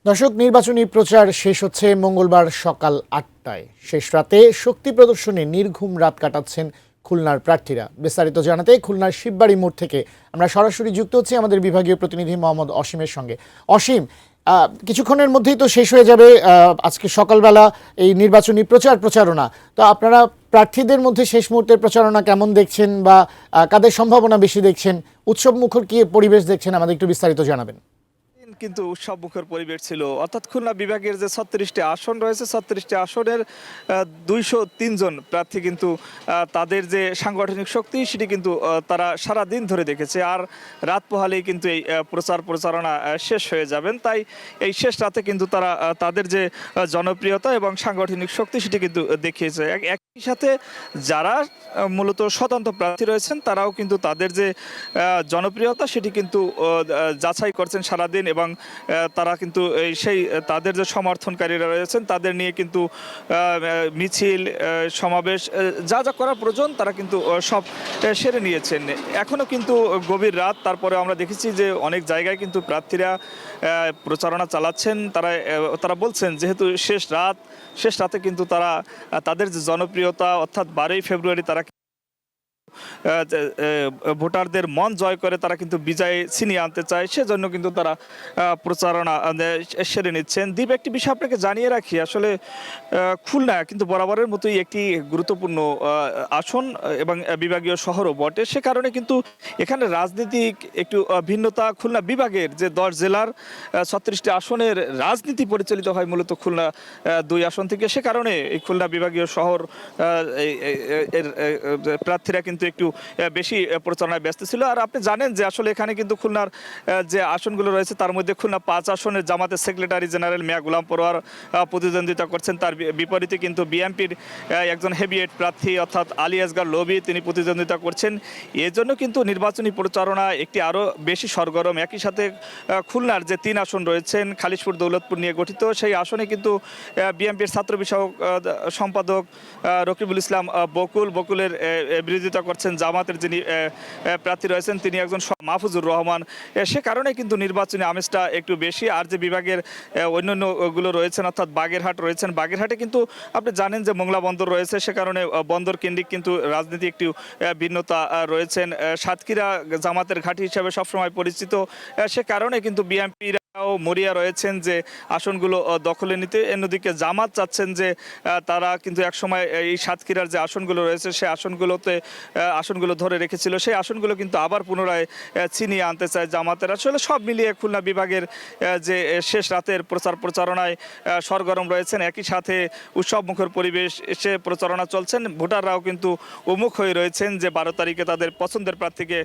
দর্শক, নির্বাচনী প্রচার শেষ হচ্ছে মঙ্গলবার সকাল ৮টায়। শেষ রাতে শক্তি প্রদর্শনে নির্ঘুম রাত কাটাচ্ছেন খুলনার প্রার্থীরা। বিস্তারিত জানাতে খুলনার শিববাড়ি মোড় থেকে আমরা সরাসরি যুক্ত হচ্ছি আমাদের বিভাগীয় প্রতিনিধি মোহাম্মদ অসীমের সঙ্গে। অসীম, কিছুক্ষণের মধ্যেই তো শেষ হয়ে যাবে আজকে সকালবেলা এই নির্বাচনী প্রচারণা। তো আপনারা প্রার্থীদের মধ্যে শেষ মুহূর্তের প্রচারণা কেমন দেখছেন, বা কাদের সম্ভাবনা বেশি দেখছেন, উৎসব মুখর কি পরিবেশ দেখছেন, আমাদের একটু বিস্তারিত জানাবেন। কিন্তু উৎসব মুখর পরিবেশ ছিল, অর্থাৎ খুলনা বিভাগের যে 36টি আসন রয়েছে, 36টি আসনের 203 জন প্রার্থী কিন্তু তাদের যে সাংগঠনিক শক্তি সেটি কিন্তু তারা সারা দিন ধরে দেখেছে। আর রাত পোহালেই কিন্তু এই প্রচারণা শেষ হয়ে যাবেন। তাই এই শেষ রাতে কিন্তু তারা তাদের যে জনপ্রিয়তা এবং সাংগঠনিক শক্তি সেটি কিন্তু দেখিয়েছে। একই সাথে যারা মূলত স্বতন্ত্র প্রার্থী রয়েছেন তারাও কিন্তু তাদের যে জনপ্রিয়তা সেটি কিন্তু যাচাই করছেন সারাদিন, এবং তারা কিন্তু সেই তাদের যে সমর্থনকারীরা রয়েছেন তাদের নিয়ে কিন্তু মিছিল, সমাবেশ যা যা করার প্রয়োজন তারা কিন্তু সব সেরে নিয়েছেন। এখনও কিন্তু গভীর রাত, তারপরে আমরা দেখেছি যে অনেক জায়গায় কিন্তু প্রার্থীরা প্রচারণা চালাচ্ছেন। তারা বলছেন যেহেতু শেষ রাতে কিন্তু তারা তাদের যে জনপ্রিয়তা, অর্থাৎ 12ই ফেব্রুয়ারি তারা ভোটারদের মন জয় করে তারা কিন্তু বিজয় ছিনিয়ে আনতে চায়, সেজন্য কিন্তু তারা প্রচারণা সেরে নিচ্ছেন। দ্বীপ, একটি বিষয় আপনাকে জানিয়ে রাখি, আসলে খুলনা কিন্তু বরাবরের মতোই একটি গুরুত্বপূর্ণ আসন এবং বিভাগীয় শহরও বটে। সে কারণে কিন্তু এখানে রাজনীতিক একটু ভিন্নতা। খুলনা বিভাগের যে 10 জেলার 36টি আসনের রাজনীতি পরিচালিত হয় মূলত খুলনা 2 আসন থেকে। সে কারণে এই খুলনা বিভাগীয় শহর এর প্রার্থীরা কিন্তু একটু বেশি প্রচারণায় ব্যস্ত ছিল। আর আপনি জানেন যে আসলে এখানে কিন্তু খুলনার যে আসনগুলো রয়েছে তার মধ্যে খুলনা 5 আসনের জামাতের সেক্রেটারি জেনারেল মিয়া গোলাম পরোয়ার প্রতিদ্বন্দ্বিতা করছেন। তার বিপরীতে কিন্তু বিএনপির একজন হেভিওয়েট প্রার্থী অর্থাৎ আলী আসগার লবি তিনি প্রতিদ্বন্দ্বিতা করছেন। এজন্য কিন্তু নির্বাচনী প্রচারণা একটি আরও বেশি সরগরম। একই সাথে খুলনার যে 3 আসন রয়েছেন খালিশপুর দৌলতপুর নিয়ে গঠিত, সেই আসনে কিন্তু বিএনপির ছাত্র বিষয়ক সম্পাদক রকিবুল ইসলাম বকুলের বিরোধিতা করছেন জামাতের যিনি প্রার্থী রয়েছেন তিনি একজন মাহফুজুর রহমান। সে কারণে কিন্তু নির্বাচনী আমেজটা একটু বেশি। আর যে বিভাগের অন্যান্যগুলো রয়েছেন, অর্থাৎ বাগেরহাট রয়েছেন, বাগেরহাটে কিন্তু আপনি জানেন যে মোংলা বন্দর রয়েছে, সে কারণে বন্দর কেন্দ্রিক কিন্তু রাজনীতি একটু ভিন্নতা রয়েছেন। সাতক্ষীরা জামাতের ঘাঁটি হিসাবে সবসময় পরিচিত, সে কারণে কিন্তু বিএনপির মরিয়া রয়েছেন যে আসনগুলো দখলে নিতে। অন্যদিকে জামাত চাচ্ছেন যে তারা কিন্তু একসময় এই সাতক্ষীরার যে আসনগুলো রয়েছে সেই আসনগুলো ধরে রেখেছিল, সেই আসনগুলো কিন্তু আবার পুনরায় ছিনিয়ে আনতে চায় জামাতের। আসলে সব মিলিয়ে খুলনা বিভাগের যে শেষ রাতের প্রচারণায় সরগরম রয়েছেন। একই সাথে উৎসব মুখর পরিবেশ এসে প্রচারণা চলছেন। ভোটাররাও কিন্তু উন্মুখ হয়ে রয়েছেন যে 12 তারিখে তাদের পছন্দের প্রার্থীকে